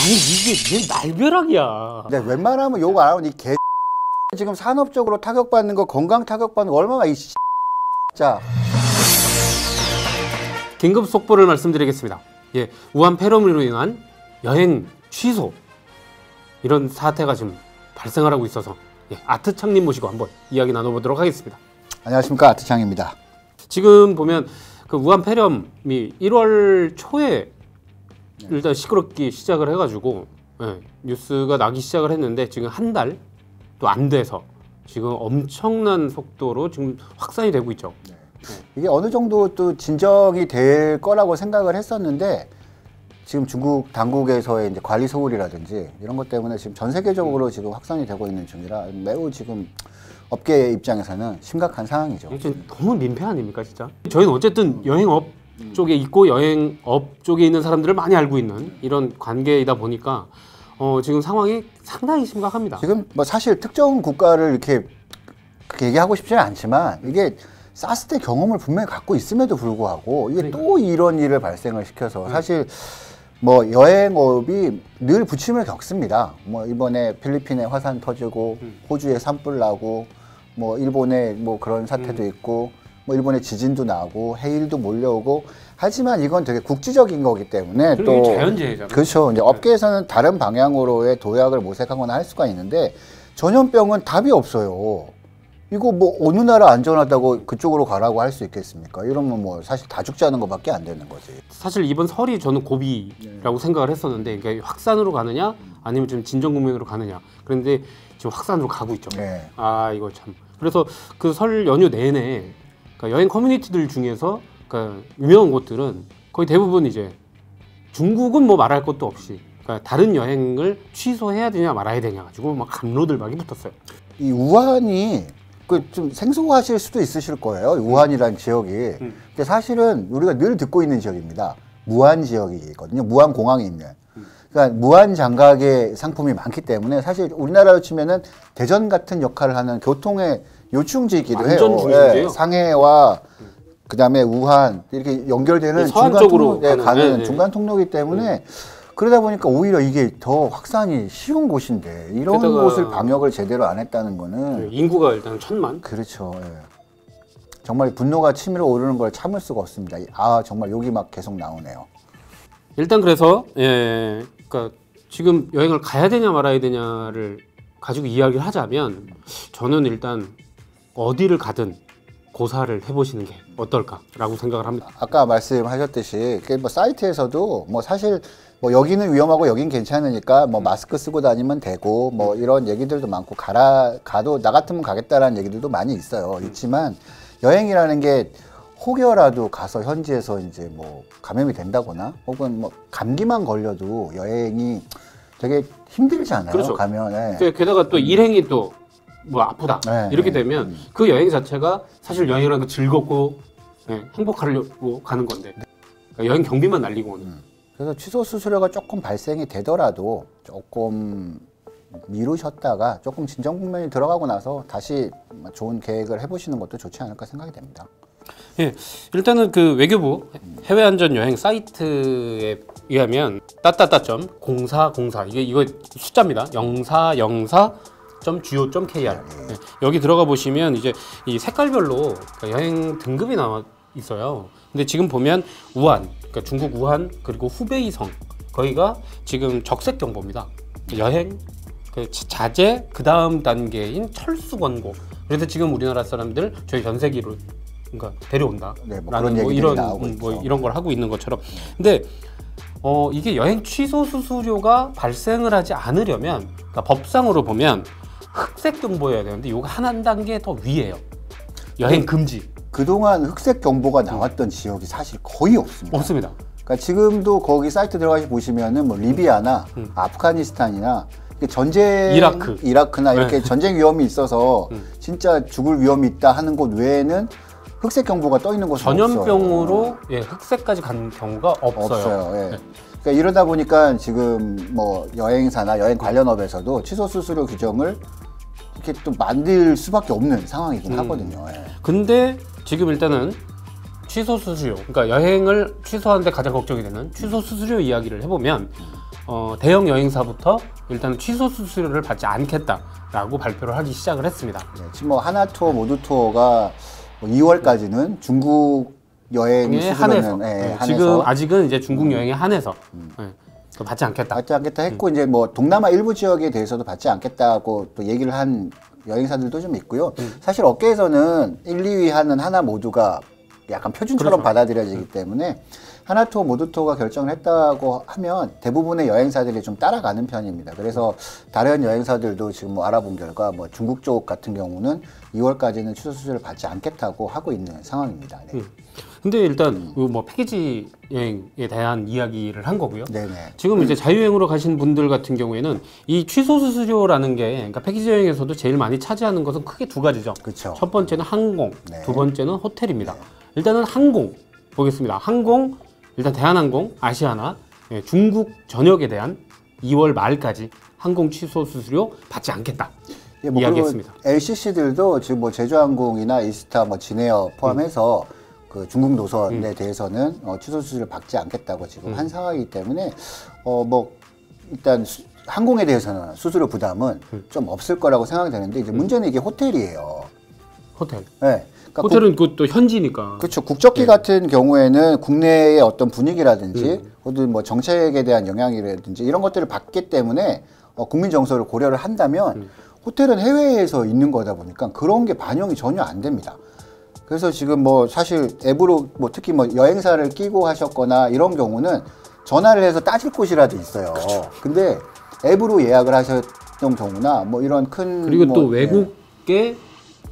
아니 이게 날벼락이야. 근데 웬만하면 욕 안 하고 이 개 지금 산업적으로 타격받는 거, 건강 타격받는 거 얼마나 이 진짜. 긴급 속보를 말씀드리겠습니다. 예, 우한 폐렴으로 인한 여행 취소 이런 사태가 지금 발생을 하고 있어서 아트창님 모시고 한번 이야기 나눠보도록 하겠습니다. 안녕하십니까, 아트창입니다. 지금 보면 그 우한 폐렴이 1월 초에 일단 시끄럽기 시작을 해가지고 뉴스가 나기 시작을 했는데 지금 한 달 또 안 돼서 지금 엄청난 속도로 지금 확산이 되고 있죠. 이게 어느 정도 또 진정이 될 거라고 생각을 했었는데 지금 중국 당국에서의 이제 관리 소홀이라든지 이런 것 때문에 지금 전 세계적으로 지금 확산이 되고 있는 중이라 매우 지금 업계 입장에서는 심각한 상황이죠. 지금 너무 민폐 아닙니까, 진짜? 저희는 어쨌든 여행업 쪽에 있고 여행업 쪽에 있는 사람들을 많이 알고 있는 이런 관계이다 보니까 지금 상황이 상당히 심각합니다. 지금 뭐 사실 특정 국가를 이렇게 그렇게 얘기하고 싶지는 않지만 이게 사스 때 경험을 분명히 갖고 있음에도 불구하고 이게 또 이런 일을 발생을 시켜서 사실 뭐 여행업이 늘 부침을 겪습니다. 뭐 이번에 필리핀에 화산 터지고 호주에 산불 나고 뭐 일본에 뭐 그런 사태도 있고 뭐 일본에 지진도 나고 해일도 몰려오고 하지만 이건 되게 국지적인 거기 때문에 또 자연재해잖아요. 그렇죠. 이제 업계에서는 다른 방향으로의 도약을 모색하거나 할 수가 있는데 전염병은 답이 없어요. 이거 뭐 어느 나라 안전하다고 그쪽으로 가라고 할 수 있겠습니까? 이러면 뭐 사실 다 죽지 않은 것밖에 안 되는 거지. 사실 이번 설이 저는 고비라고 생각을 했었는데 그러니까 확산으로 가느냐 아니면 좀 진정 국면으로 가느냐. 그런데 지금 확산으로 가고 있죠. 네. 아 이거 참. 그래서 그 설 연휴 내내 그러니까 여행 커뮤니티들 중에서 그러니까 유명한 곳들은 거의 대부분 이제 중국은 뭐 말할 것도 없이 그러니까 다른 여행을 취소해야 되냐 말아야 되냐 가지고 막 갑로들막이 붙었어요. 이 우한이 그 좀 생소하실 수도 있으실 거예요. 우한이라는 지역이. 근데 사실은 우리가 늘 듣고 있는 지역입니다. 무안 지역이거든요. 무안 공항에 있는. 그러니까 무안 장각의 상품이 많기 때문에 사실 우리나라로 치면은 대전 같은 역할을 하는 교통의 요충지이기도 해요. 중심지예요. 상해와 그다음에 우한 이렇게 연결되는 서안 쪽으로 가는 중간 통로이기 때문에 그러다 보니까 오히려 이게 더 확산이 쉬운 곳인데 이런 곳을 방역을 제대로 안 했다는 거는 인구가 일단 1000만. 그렇죠. 예. 정말 분노가 치밀어 오르는 걸 참을 수가 없습니다. 아 정말 욕이 막 계속 나오네요. 일단 그래서 그러니까 지금 여행을 가야 되냐 말아야 되냐를 가지고 이야기를 하자면 저는 일단 어디를 가든 고사를 해보시는 게 어떨까라고 생각을 합니다. 아까 말씀하셨듯이 뭐 사이트에서도 뭐 사실 뭐 여기는 위험하고 여긴 괜찮으니까 뭐 마스크 쓰고 다니면 되고 뭐 이런 얘기들도 많고 가도 나 같으면 가겠다라는 얘기들도 많이 있어요. 있지만 여행이라는 게 혹여라도 가서 현지에서 이제 뭐 감염이 된다거나 혹은 뭐 감기만 걸려도 여행이 되게 힘들잖아요. 그렇죠. 가면. 게다가 또 일행이 또 뭐 아프다 이렇게 되면 그 여행 자체가 사실 여행이라는 게 즐겁고 행복하려고 가는 건데 그러니까 여행 경비만 날리고 오는. 그래서 취소 수수료가 조금 발생이 되더라도 조금 미루셨다가 조금 진정 국면이 들어가고 나서 다시 좋은 계획을 해보시는 것도 좋지 않을까 생각이 됩니다. 예, 일단은 그 외교부 해외안전 여행 사이트에 의하면 따따따.0404 이거 숫자입니다. 0404.go.kr 여기 들어가 보시면 이제 이 색깔별로 그러니까 여행 등급이 나와 있어요. 근데 지금 보면 우한, 그러니까 중국 우한 그리고 후베이성 거기가 지금 적색 경보입니다. 여행 그 자제 그 다음 단계인 철수 권고. 그래서 지금 우리나라 사람들 저희 전세기로 그러니까 데려온다. 네, 뭐 라는 그런 뭐 얘기들이 이런 나오고 있죠. 이런 걸 하고 있는 것처럼. 근데 이게 여행 취소 수수료가 발생을 하지 않으려면 그러니까 법상으로 보면 흑색 경보여야 되는데 이거 한 단계 더 위에요. 여행 금지. 그동안 흑색 경보가 나왔던 지역이 사실 거의 없습니다. 없습니다. 그러니까 지금도 거기 사이트 들어가시 보시면은 뭐 리비아나 아프가니스탄이나 전쟁 이라크나 이렇게 전쟁 위험이 있어서 진짜 죽을 위험이 있다 하는 곳 외에는 흑색 경보가 떠 있는 곳은 전염병으로 흑색까지 간 경우가 없어요. 예. 그러니까 이러다 보니까 지금 뭐 여행사나 여행 관련업에서도 취소 수수료 규정을 이렇게 또 만들 수밖에 없는 상황이긴 하거든요. 예. 근데 지금 일단은 취소 수수료, 그러니까 여행을 취소하는데 가장 걱정이 되는 취소 수수료 이야기를 해보면 대형 여행사부터 일단은 취소 수수료를 받지 않겠다라고 발표를 하기 시작을 했습니다. 네, 지금 뭐 하나투어, 모두투어가 뭐 2월까지는 중국 여행 한해서 수수료는 한해서 지금 아직은 이제 중국 여행에 한해서 받지 않겠다. 받지 않겠다 했고 이제 뭐 동남아 일부 지역에 대해서도 받지 않겠다고 또 얘기를 한 여행사들도 좀 있고요. 사실 업계에서는 1, 2위 하는 하나 모두가 약간 표준처럼 그렇죠. 받아들여지기 때문에 하나투어, 모두투어가 결정을 했다고 하면 대부분의 여행사들이 좀 따라가는 편입니다. 그래서 다른 여행사들도 지금 뭐 알아본 결과 뭐 중국 쪽 같은 경우는 2월까지는 취소 수수료를 받지 않겠다고 하고 있는 상황입니다. 네. 근데 일단 뭐 패키지 여행에 대한 이야기를 한 거고요. 네네. 지금 이제 자유여행으로 가신 분들 같은 경우에는 이 취소 수수료라는 게 그러니까 패키지 여행에서도 제일 많이 차지하는 것은 크게 두 가지죠. 그렇죠. 첫 번째는 항공, 네. 두 번째는 호텔입니다. 일단은 항공 보겠습니다. 항공 일단 대한항공, 아시아나, 중국 전역에 대한 2월 말까지 항공 취소 수수료 받지 않겠다. 예, 뭐 이야기했습니다. LCC들도 지금 뭐 제주항공이나 이스타, 뭐 진에어 포함해서 그 중국 노선에 대해서는 취소 수수료를 받지 않겠다고 지금 한 상황이기 때문에 뭐 일단 항공에 대해서는 수수료 부담은 좀 없을 거라고 생각이 되는데 이제 문제는 이게 호텔이에요. 호텔. 네. 그러니까 호텔은 그것도 현지니까. 그렇죠. 국적기 같은 경우에는 국내의 어떤 분위기라든지 혹은 뭐 정책에 대한 영향이라든지 이런 것들을 받기 때문에 국민 정서를 고려를 한다면 호텔은 해외에서 있는 거다 보니까 그런 게 반영이 전혀 안 됩니다. 그래서 지금 뭐 사실 앱으로 뭐 특히 뭐 여행사를 끼고 하셨거나 이런 경우는 전화를 해서 따질 곳이라도 있어요. 그렇죠. 근데 앱으로 예약을 하셨던 경우나 뭐 이런 큰 그리고 뭐, 또 외국의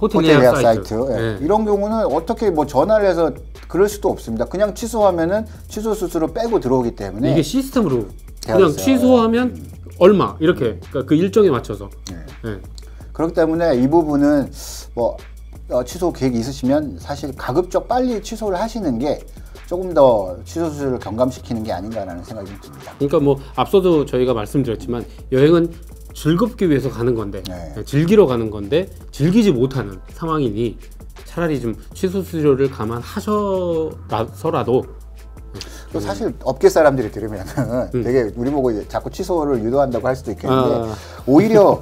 호텔 예약 사이트. 예. 이런 경우는 어떻게 뭐 전화를 해서 그럴 수도 없습니다. 그냥 취소하면은 취소 수수료 빼고 들어오기 때문에 이게 시스템으로 되어 그냥 있어요. 취소하면 얼마 이렇게 그러니까 그 일정에 맞춰서. 예. 그렇기 때문에 이 부분은 뭐 취소 계획이 있으시면 사실 가급적 빨리 취소를 하시는 게 조금 더 취소 수수료를 경감시키는 게 아닌가라는 생각이 좀 듭니다. 그러니까 뭐 앞서도 저희가 말씀드렸지만 여행은 즐겁기 위해서 가는 건데 네. 즐기러 가는 건데 즐기지 못하는 상황이니 차라리 좀 취소 수수료를 감안하셔서라도 또 사실 업계 사람들이 들으면은 되게 우리 보고 이제 자꾸 취소를 유도한다고 할 수도 있겠는데 오히려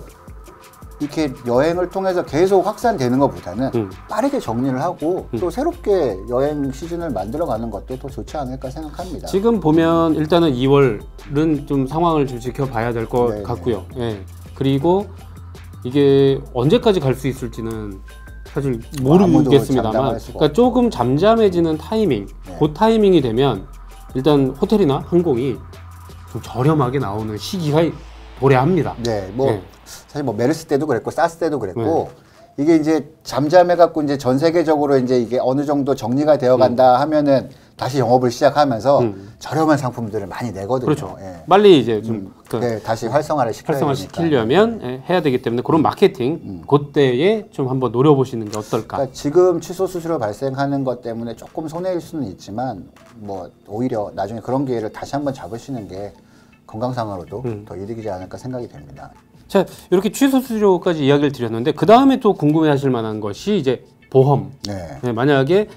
이렇게 여행을 통해서 계속 확산되는 것보다는 빠르게 정리를 하고 또 새롭게 여행 시즌을 만들어가는 것도 더 좋지 않을까 생각합니다. 지금 보면 일단은 2월은 좀 상황을 좀 지켜봐야 될 것 네네. 같고요. 예. 그리고 이게 언제까지 갈 수 있을지는 사실 아무도 모르겠습니다만, 장담할 수가 그러니까 조금 잠잠해지는 타이밍, 네. 그 타이밍이 되면 일단 호텔이나 항공이 좀 저렴하게 나오는 시기가 도래합니다. 네, 뭐 네. 사실 뭐 메르스 때도 그랬고 사스 때도 그랬고 이게 이제 잠잠해 갖고 이제 전 세계적으로 이제 이게 어느 정도 정리가 되어 간다 하면은 다시 영업을 시작하면서 저렴한 상품들을 많이 내거든요. 그렇죠. 예. 빨리 이제 좀 네, 다시 활성화를 시켜야 되니까. 활성화시키려면 해야 되기 때문에 그런 마케팅 그때에 좀 한번 노려보시는 게 어떨까. 그러니까 지금 취소 수수료 발생하는 것 때문에 조금 손해일 수는 있지만 뭐 오히려 나중에 그런 기회를 다시 한번 잡으시는 게 건강상으로도 더 이득이지 않을까 생각이 됩니다. 자, 이렇게 취소 수수료까지 이야기를 드렸는데 그 다음에 또 궁금해하실 만한 것이 이제 보험. 네. 네, 만약에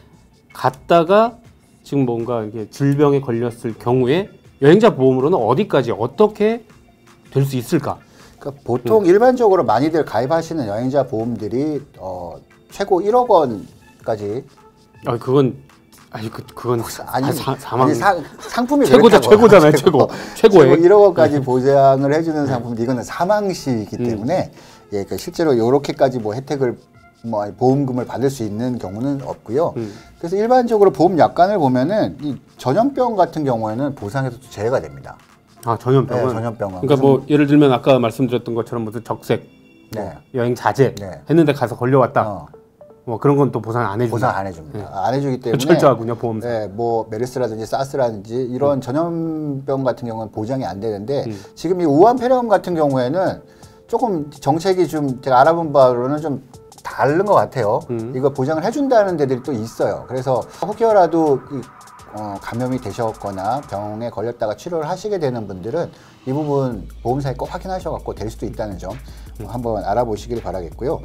갔다가 지금 뭔가 이게 질병에 걸렸을 경우에 여행자 보험으로는 어디까지 어떻게 될 수 있을까? 그러니까 보통 일반적으로 많이들 가입하시는 여행자 보험들이 최고 1억 원까지 아, 그건 그건 아니, 사망 상품이 최고다, 그렇다고요. 최고잖아요, 최고. 최고의. 1억 원까지 보장을 해주는 상품인데 이거는 사망시이기 때문에 예, 그 실제로 이렇게까지 뭐 혜택을 뭐 보험금을 받을 수 있는 경우는 없고요. 그래서 일반적으로 보험 약관을 보면은 이 전염병 같은 경우에는 보상에서 제외가 됩니다. 아, 전염병은. 네, 전염병은. 그러니까 뭐 예를 들면 아까 말씀드렸던 것처럼 무슨 적색, 네. 여행 자제 네. 했는데 가서 걸려왔다. 뭐 그런 건 또 보상 안 해준다. 보상 안 해줍니다. 안 해주기 때문에 철저하군요, 보험사. 네, 뭐 메르스라든지 사스라든지 이런 전염병 같은 경우는 보장이 안 되는데 지금 이 우한 폐렴 같은 경우에는 조금 정책이 좀 제가 알아본 바로는 좀 다른 것 같아요. 이거 보장을 해준다는 데들이 또 있어요. 그래서 혹여라도 감염이 되셨거나 병에 걸렸다가 치료를 하시게 되는 분들은 이 부분 보험사에 꼭 확인하셔갖고 될 수도 있다는 점 한번 알아보시길 바라겠고요.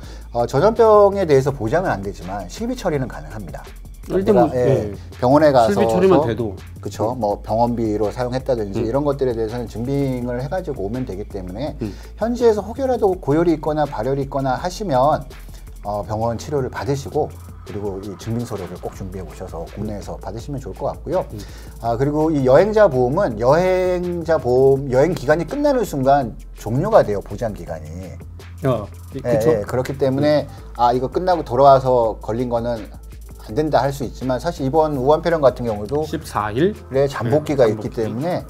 전염병에 대해서 보장은 안 되지만 실비 처리는 가능합니다. 일단 뭐, 예. 병원에 가서 실비 처리만 돼도 그렇죠. 뭐 병원비로 사용했다든지 이런 것들에 대해서는 증빙을 해가지고 오면 되기 때문에 현지에서 혹여라도 고열이 있거나 발열이 있거나 하시면 병원 치료를 받으시고 그리고 이 증빙서류를 꼭 준비해 오셔서 국내에서 받으시면 좋을 것 같고요. 그리고 이 여행자 보험은 여행 기간이 끝나는 순간 종료가 돼요. 보장 기간이. 그렇죠. 그렇기 때문에 이거 끝나고 돌아와서 걸린 거는 안 된다 할 수 있지만 사실 이번 우한폐렴 같은 경우도 14일의 잠복기가 있기 때문에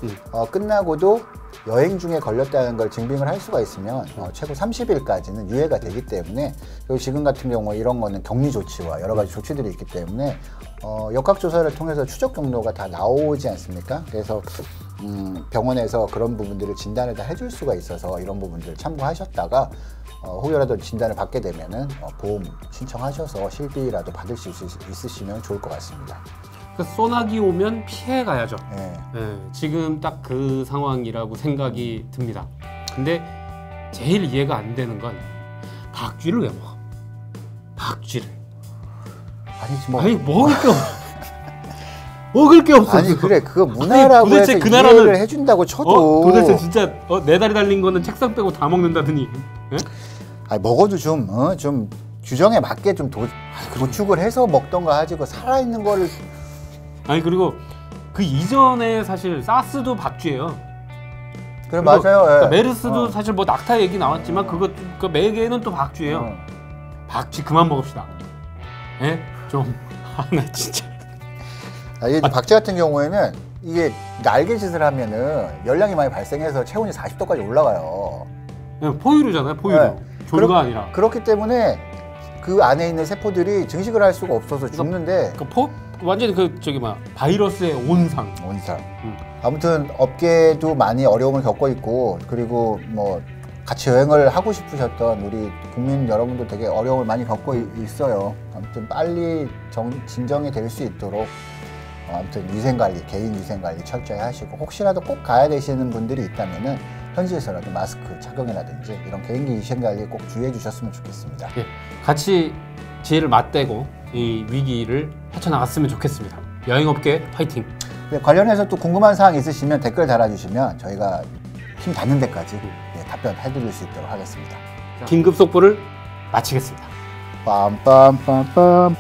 끝나고도 여행 중에 걸렸다는 걸 증빙을 할 수가 있으면 최고 30일까지는 유예가 되기 때문에 그리고 지금 같은 경우 이런 거는 격리 조치와 여러 가지 조치들이 있기 때문에 역학조사를 통해서 추적 경로가 다 나오지 않습니까? 그래서 병원에서 그런 부분들을 진단을 다 해줄 수가 있어서 이런 부분들을 참고하셨다가 혹여라도 진단을 받게 되면은 보험 신청하셔서 실비라도 받을 수 있으시면 좋을 것 같습니다. 소나기 오면 피해 가야죠. 네. 지금 딱 그 상황이라고 생각이 듭니다. 근데 제일 이해가 안 되는 건 박쥐를 왜 먹어? 박쥐를. 아니 먹을 게 없어. 먹을 게 없어. 아니 그래 그거 문화라고 해서 그 이해를 해준다고 쳐도 도대체 진짜 네 다리 달린 거는 책상 빼고 다 먹는다더니. 아니 먹어도 좀 규정에 맞게 좀 도축을 해서 먹던가 하지 그 살아있는 거를. 아니 그리고 그 이전에 사실 사스도 박쥐예요. 그래 맞아요. 그러니까 메르스도 사실 뭐 낙타 얘기 나왔지만 그 매개는 또 박쥐예요. 박쥐 그만 먹읍시다. 예? 좀 나 진짜. 이 박쥐 같은 경우에는 이게 날개짓을 하면은 열량이 많이 발생해서 체온이 40도까지 올라가요. 포유류잖아요, 포유류. 조류가 아니라. 그렇기 때문에 그 안에 있는 세포들이 증식을 할 수가 없어서 죽는데. 완전히 바이러스의 온상. 아무튼 업계도 많이 어려움을 겪고 있고 그리고 뭐 같이 여행을 하고 싶으셨던 우리 국민 여러분도 되게 어려움을 많이 겪고 있어요. 아무튼 빨리 진정이 될 수 있도록 아무튼 위생관리, 개인 위생관리 철저히 하시고 혹시라도 꼭 가야 되시는 분들이 있다면은 현지에서라도 마스크 착용이라든지 이런 개인기 위생관리에 꼭 주의해 주셨으면 좋겠습니다. 예, 같이 지혜를 맞대고 이 위기를 헤쳐나갔으면 좋겠습니다. 여행업계 화이팅! 네, 관련해서 또 궁금한 사항 있으시면 댓글 달아주시면 저희가 힘 닿는 데까지 답변해드릴 수 있도록 하겠습니다. 긴급 속보를 마치겠습니다. 빰빰빰빰